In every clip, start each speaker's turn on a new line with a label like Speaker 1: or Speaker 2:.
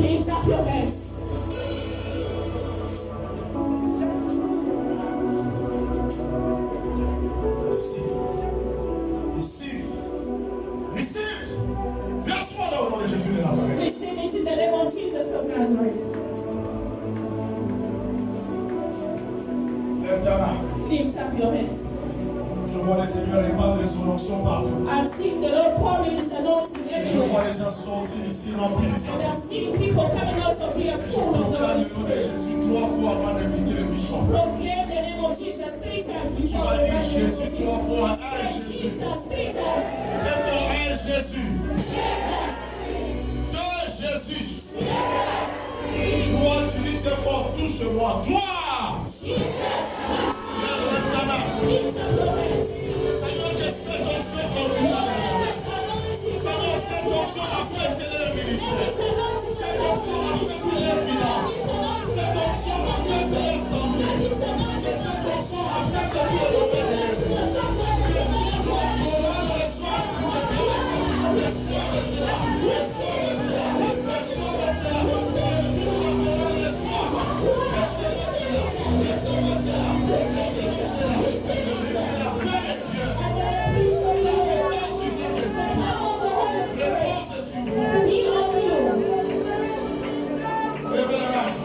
Speaker 1: Lift up your hands. Receive it in the name of Jesus of Nazareth. Lift up your hands.
Speaker 2: Je vois le Seigneur répandre son onction partout.
Speaker 1: I'm seeing the Lord pouring His anointing
Speaker 2: Je vois
Speaker 1: everywhere.
Speaker 2: les gens sortir ici remplis du
Speaker 1: And I'm
Speaker 2: Saint-Esprit.
Speaker 1: seeing people coming out of here full of the
Speaker 2: Proclame
Speaker 1: Holy
Speaker 2: le nom de
Speaker 1: Spirit.
Speaker 2: Jésus 3 fois avant d'inviter le bishop.
Speaker 1: Proclaim the name of Jesus 3 times
Speaker 2: Tu
Speaker 1: before
Speaker 2: vas
Speaker 1: the
Speaker 2: dire
Speaker 1: right name of
Speaker 2: Jésus 3 fois.
Speaker 1: Jesus.
Speaker 2: Un
Speaker 1: Say
Speaker 2: Jésus.
Speaker 1: Jesus 3 times.
Speaker 2: Très fort. Un Jésus.
Speaker 1: Jesus.
Speaker 2: Deux Jésus.
Speaker 1: Jesus.
Speaker 2: Toi, tu dis très fort. Touche-moi. Toi.
Speaker 1: Jesus.
Speaker 2: Lève ta main.
Speaker 1: Lift up your hands.
Speaker 2: Seigneur, que cette onction continue à répandre. Seigneur, cette onction affecte leur ministère. Cette onction affecte leur finance. Cette onction affecte leur santé. Cette onction affecte tout le domaine de leur vie. Que mon toi, Joël, reçoit s'il te plaît. Reçois de cela. Reçois de cela. Reçois de cela. Reçois de cela. La paix de Dieu.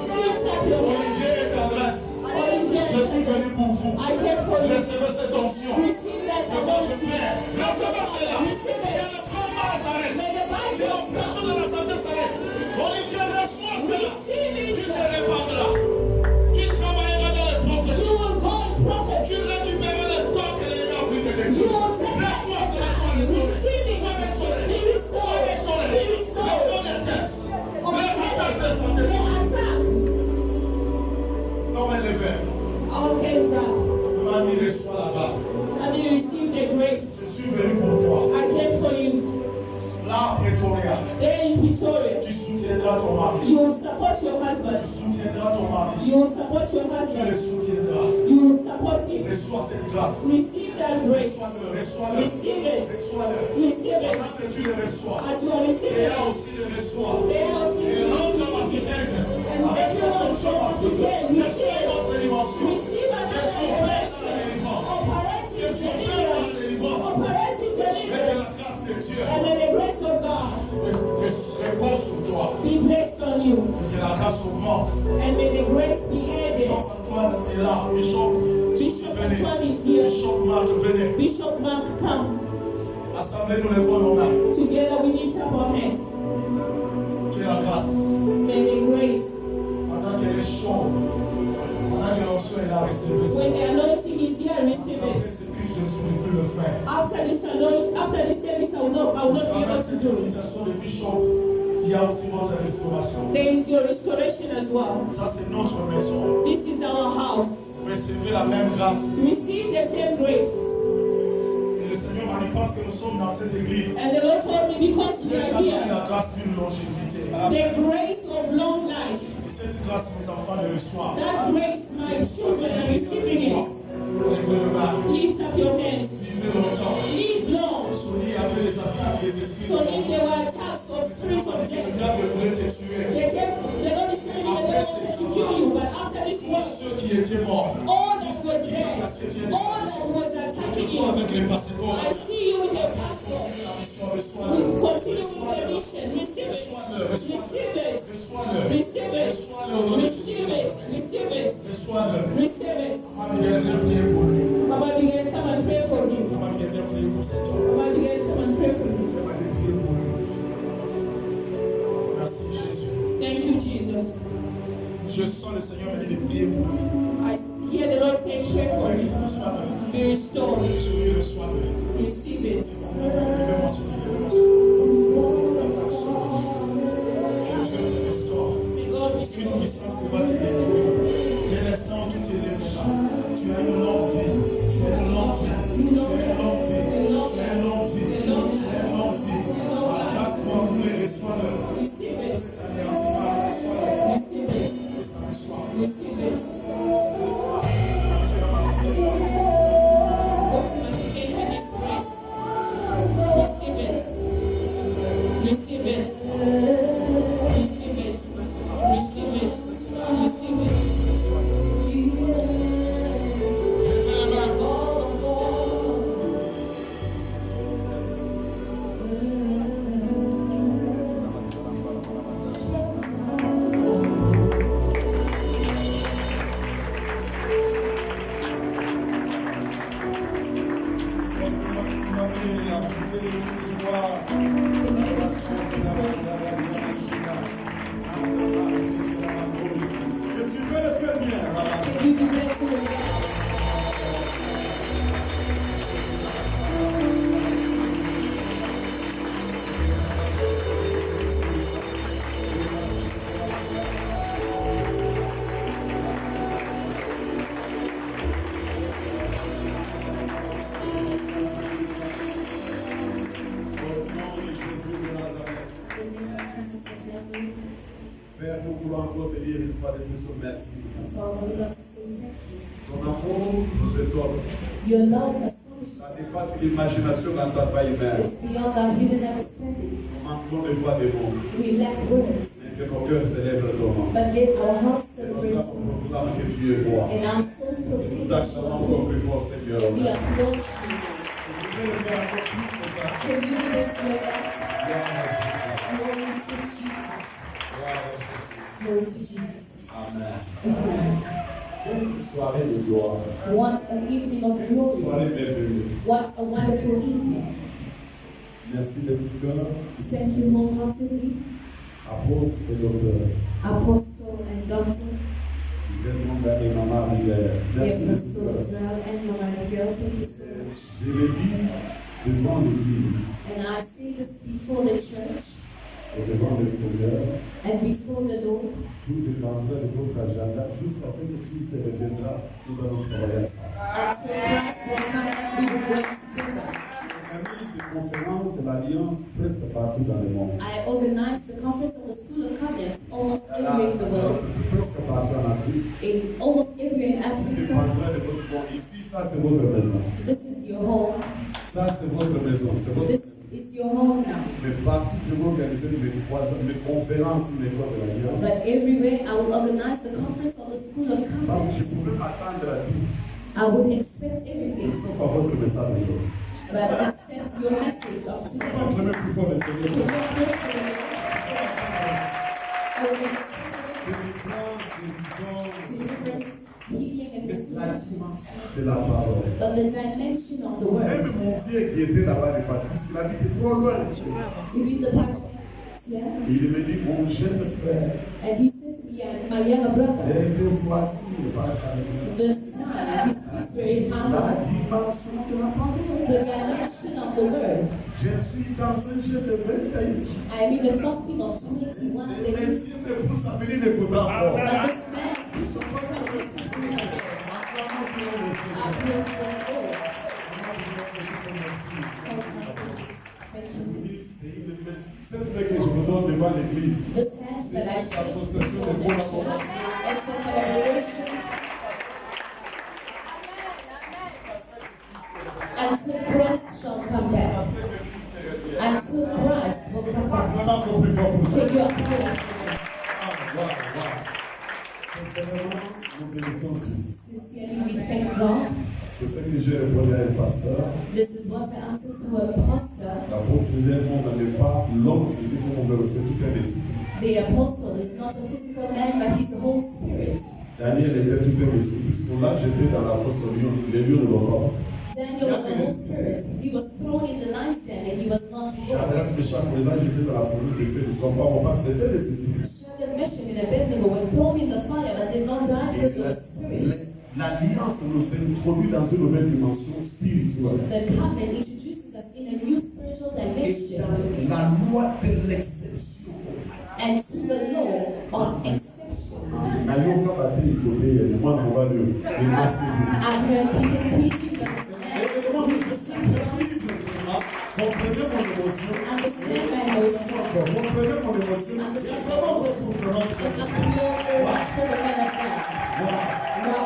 Speaker 2: Olivier et Tendresse, je suis venu pour vous. Recevez cette onction de votre Père. Recevez cela. Que le combat s'arrête. Que l'oppression de la santé s'arrête. Olivier, reçois cela. Tu te répandras. Tu travailleras dans les prophètes. Tu récupéreras le temps que l'ennemi a voulu te détruire. Reçois cela. Sois restauré. La bonne tête. Les attaques de santé. Non, mais les verts.
Speaker 1: Our hands up.
Speaker 2: Mamie, reçois la grâce.
Speaker 1: And you receive the
Speaker 2: Je
Speaker 1: grace.
Speaker 2: suis venu pour toi.
Speaker 1: I came for you.
Speaker 2: Là, Pretoria,
Speaker 1: There in Pretoria.
Speaker 2: tu soutiendras ton mari.
Speaker 1: You will support your husband.
Speaker 2: Tu soutiendras ton mari.
Speaker 1: You will support your
Speaker 2: Tu le
Speaker 1: husband.
Speaker 2: soutiendras.
Speaker 1: You will support him.
Speaker 2: Reçois cette grâce.
Speaker 1: Receive that grace.
Speaker 2: Reçois-le, reçois-le.
Speaker 1: Receive it.
Speaker 2: Reçois-le.
Speaker 1: Receive it.
Speaker 2: Pendant que tu le reçois,
Speaker 1: As you are receiving
Speaker 2: Léa
Speaker 1: it,
Speaker 2: aussi le reçoit.
Speaker 1: they are
Speaker 2: Et
Speaker 1: receiving
Speaker 2: l'autre
Speaker 1: it.
Speaker 2: homme africain,
Speaker 1: And
Speaker 2: avec son
Speaker 1: everyone
Speaker 2: onction
Speaker 1: from
Speaker 2: africaine,
Speaker 1: Africa,
Speaker 2: reçois une
Speaker 1: receive
Speaker 2: autre
Speaker 1: it.
Speaker 2: dimension.
Speaker 1: Receive
Speaker 2: Que
Speaker 1: another
Speaker 2: tu opères dans la
Speaker 1: dimension.
Speaker 2: délivrance.
Speaker 1: Operating
Speaker 2: Que tu opères dans la
Speaker 1: deliverance.
Speaker 2: délivrance.
Speaker 1: Operating
Speaker 2: Et que la
Speaker 1: deliverance.
Speaker 2: grâce de Dieu
Speaker 1: And may the grace of God
Speaker 2: repose sur toi.
Speaker 1: be placed on you.
Speaker 2: Et que la grâce augmente.
Speaker 1: And may the grace be added.
Speaker 2: Bishop Antoine est là. Bishop,
Speaker 1: Bishop
Speaker 2: venez.
Speaker 1: Antoine is here.
Speaker 2: Bishop Marc, venez.
Speaker 1: Bishop Mark, come.
Speaker 2: Assemblée, nous lèvons nos mains.
Speaker 1: Together we lift up our hands.
Speaker 2: Que la grâce,
Speaker 1: May the grace,
Speaker 2: pendant qu'elle est chaude, pendant que l'onction est là, recevez ça.
Speaker 1: when the anointing is here, receive
Speaker 2: Après
Speaker 1: it.
Speaker 2: ce prix, je ne saurais plus le faire.
Speaker 1: After this service, I will not be
Speaker 2: Travers
Speaker 1: able to
Speaker 2: cette
Speaker 1: do it.
Speaker 2: invitation de Bishop, il y a aussi votre restauration.
Speaker 1: There is your restoration as well.
Speaker 2: Ça, c'est notre maison.
Speaker 1: This is our house.
Speaker 2: Recevez la même grâce.
Speaker 1: Receive the same grace.
Speaker 2: Et le Seigneur m'a dit, parce que nous sommes dans cette église,
Speaker 1: And the Lord told me, because
Speaker 2: il
Speaker 1: we
Speaker 2: t'a
Speaker 1: are
Speaker 2: donné
Speaker 1: here,
Speaker 2: la grâce d'une longévité.
Speaker 1: the grace of long life,
Speaker 2: Et cette grâce, mes enfants le reçoivent.
Speaker 1: that grace my children are receiving it.
Speaker 2: Lèvez le bas.
Speaker 1: Lift up your hands.
Speaker 2: Vivez longtemps.
Speaker 1: Live long.
Speaker 2: Souni avait les attaques des esprits.
Speaker 1: So if there were attacks of spirits of
Speaker 2: Le
Speaker 1: death,
Speaker 2: diable voulait te tuer.
Speaker 1: the Lord is telling me that they wanted to kill you, but after this
Speaker 2: Tous
Speaker 1: work,
Speaker 2: ceux qui étaient morts,
Speaker 1: all that was dead, all that was attacking
Speaker 2: vous
Speaker 1: you,
Speaker 2: avec les passeports,
Speaker 1: I see you with your passport.
Speaker 2: la mission,
Speaker 1: We
Speaker 2: reçois-le.
Speaker 1: continue with the mission. Receive it. Receive it.
Speaker 2: Reçois-le.
Speaker 1: Receive it.
Speaker 2: Reçois-le au nom de
Speaker 1: Receive it. Receive it.
Speaker 2: Reçois-le.
Speaker 1: Receive it.
Speaker 2: Maman Miguel, viens prier pour lui.
Speaker 1: Baba Miguel, come and pray for him.
Speaker 2: Maman Miguel, viens prier pour cet homme.
Speaker 1: Baba Miguel, come and pray for him.
Speaker 2: Viens prier pour lui. Merci Jésus.
Speaker 1: Thank you, Jesus.
Speaker 2: Je sens le Seigneur me dire de prier pour lui.
Speaker 1: I hear the Lord saying, pray for
Speaker 2: Oui,
Speaker 1: him.
Speaker 2: reçois-le.
Speaker 1: Be restored.
Speaker 2: Souris, reçois-le.
Speaker 1: Receive it.
Speaker 2: Levez-moi sur lui, levez-moi sur lui. Que Dieu te restaure.
Speaker 1: May God
Speaker 2: Une
Speaker 1: restore.
Speaker 2: puissance qui va te détruire. Dès l'instant où tout est là, tu as une longue vie. Tu as une longue vie. Tu as une longue vie. Tu as une longue vie. Tu as une longue vie. À la grâce pour vous, reçois-le.
Speaker 1: Receive it.
Speaker 2: Reçois-le.
Speaker 1: Receive it.
Speaker 2: Et ça reçoit.
Speaker 1: Receive it. Authenticated His grace. Receive it. Receive it. Receive it.
Speaker 2: Père, nous voulons encore te dire une fois de plus merci.
Speaker 1: Father, we want to say thank you.
Speaker 2: Ton amour nous étonne.
Speaker 1: Your love astonishes
Speaker 2: Ça
Speaker 1: us.
Speaker 2: dépasse l'imagination de notre taille humaine.
Speaker 1: It's beyond our human understanding.
Speaker 2: Nous manquons des fois des mots.
Speaker 1: We lack words,
Speaker 2: Mais que nos cœurs célèbrent ton nom.
Speaker 1: but let our hearts
Speaker 2: Et nous
Speaker 1: celebrate
Speaker 2: savons
Speaker 1: you.
Speaker 2: proclamer que tu es roi.
Speaker 1: And our souls proclaim
Speaker 2: Nous
Speaker 1: that
Speaker 2: t'acclamons
Speaker 1: you
Speaker 2: encore
Speaker 1: are
Speaker 2: plus fort, Seigneur.
Speaker 1: King. We approach you.
Speaker 2: Vous pouvez le faire encore plus que ça.
Speaker 1: Can you declare that?
Speaker 2: Gloire à Jésus.
Speaker 1: Glory to Jesus.
Speaker 2: Gloire à Jésus.
Speaker 1: Glory to Jesus.
Speaker 2: Amen.
Speaker 1: Amen.
Speaker 2: Quelle soirée de gloire.
Speaker 1: What an evening of glory.
Speaker 2: Soirée merveilleuse.
Speaker 1: What a wonderful evening.
Speaker 2: Merci de tout cœur,
Speaker 1: Thank you wholeheartedly,
Speaker 2: apôtre et docteur.
Speaker 1: Apostle and Doctor,
Speaker 2: Vous êtes mon gars et maman Abigail.
Speaker 1: the
Speaker 2: Merci de tout
Speaker 1: Apostle
Speaker 2: cœur.
Speaker 1: Israel and Mama Abigail. Thank you so much.
Speaker 2: Je le dis devant l'Église
Speaker 1: And I say this before the church
Speaker 2: et devant le Seigneur.
Speaker 1: and before the Lord.
Speaker 2: Tout dépendra de votre agenda jusqu'à ce que Christ reviendra. Nous allons travailler à ça.
Speaker 1: Until Christ will come and we will work together.
Speaker 2: Organise des conférences de l'Alliance presque partout dans le monde.
Speaker 1: I organized the conference of the School of Covenant almost everywhere in the world,
Speaker 2: Presque partout en Afrique.
Speaker 1: in almost everywhere in
Speaker 2: Tout
Speaker 1: Africa.
Speaker 2: dépendra de votre bon. Ici, ça c'est votre maison.
Speaker 1: This is your home.
Speaker 2: Ça c'est votre maison. C'est votre.
Speaker 1: This is your home now.
Speaker 2: Mais partout, je vais organiser mes conférences sur l'école de l'Alliance.
Speaker 1: But everywhere I will organize the conference of the School of
Speaker 2: Je
Speaker 1: Covenant.
Speaker 2: pouvais m'attendre à tout,
Speaker 1: I would expect everything,
Speaker 2: sauf à votre message aujourd'hui.
Speaker 1: but accept your message of
Speaker 2: Je
Speaker 1: today.
Speaker 2: vais acclamer plus fort le
Speaker 1: Can you
Speaker 2: Seigneur.
Speaker 1: pray for the Lord? I would expect
Speaker 2: Délivrance, guérison,
Speaker 1: deliverance, healing, and
Speaker 2: la
Speaker 1: restoration.
Speaker 2: dimension de la parole.
Speaker 1: But the dimension of the
Speaker 2: Même
Speaker 1: word,
Speaker 2: mon vieux qui était là-bas n'est pas parce qu'il habitait trop loin.
Speaker 1: even the part, yeah,
Speaker 2: Il me dit, mon jeune frère,
Speaker 1: and he said to me, my younger brother,
Speaker 2: et que voici le paraclet.
Speaker 1: this time, he speaks very
Speaker 2: La
Speaker 1: powerfully.
Speaker 2: dimension de la parole.
Speaker 1: The dimension of the word.
Speaker 2: Je suis dans un jeûne de 21 jours.
Speaker 1: I mean, the fasting of 21
Speaker 2: C'est
Speaker 1: days.
Speaker 2: merci de pousse à venir l'écouter encore.
Speaker 1: But this man's bishop was not listening to me.
Speaker 2: Acclamons Dieu le
Speaker 1: I
Speaker 2: Seigneur.
Speaker 1: pray for all. Thank you.
Speaker 2: Cette main que je vous donne devant l'église,
Speaker 1: This hand that I shake before the church, it's a collaboration until Christ shall come back. Until Christ will come back.
Speaker 2: acclamons encore plus fort pour ça.
Speaker 1: Take your prayer.
Speaker 2: Voilà. Sincèrement, nous bénissons Dieu.
Speaker 1: Sincerely, we thank God.
Speaker 2: C'est ce que j'ai répondu à un pasteur.
Speaker 1: This is what I answered to a pastor.
Speaker 2: L'apôtre disait, on n'est pas l'homme physique comme on veut, c'est tout un esprit.
Speaker 1: The apostle is not a physical man, but he's a whole spirit.
Speaker 2: Daniel était tout un esprit, puisqu'on l'a jeté dans la fosse au lion. Les lions ne l'ont pas fait.
Speaker 1: Daniel was a whole spirit. He was thrown in the lion's den and he was not born.
Speaker 2: Shadrach, Meshach, on les a jetés dans la fourrure de feu, ils ne sont pas morts, c'était des esprits.
Speaker 1: Shadrach, Meshach, and Abednego were thrown in the fire but did not die because they were spirits.
Speaker 2: L'alliance nous introduit dans une nouvelle dimension spirituelle.
Speaker 1: The covenant introduces us in a new spiritual
Speaker 2: Et
Speaker 1: dimension
Speaker 2: dans la loi de l'exception.
Speaker 1: and to the law of exception.
Speaker 2: N'ayons qu'à battre côté, mais moi, on va le masser.
Speaker 1: I've heard people preaching that this man who is the son of God.
Speaker 2: Comprenez mon émotion.
Speaker 1: Understand my emotion.
Speaker 2: Comprenez mon émotion. Et comment vous souffrez?
Speaker 1: It's a pure watch for the man of God.
Speaker 2: Voilà.
Speaker 1: Now,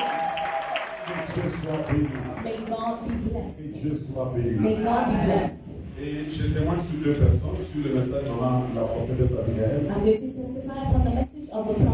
Speaker 2: Que Dieu soit béni.
Speaker 1: may God be
Speaker 2: Que
Speaker 1: blessed.
Speaker 2: Dieu soit béni.
Speaker 1: May God be blessed.
Speaker 2: Et je témoigne sur deux personnes, sur le message de la prophétesse Abigail.
Speaker 1: I'm going to testify upon the message of the prophet.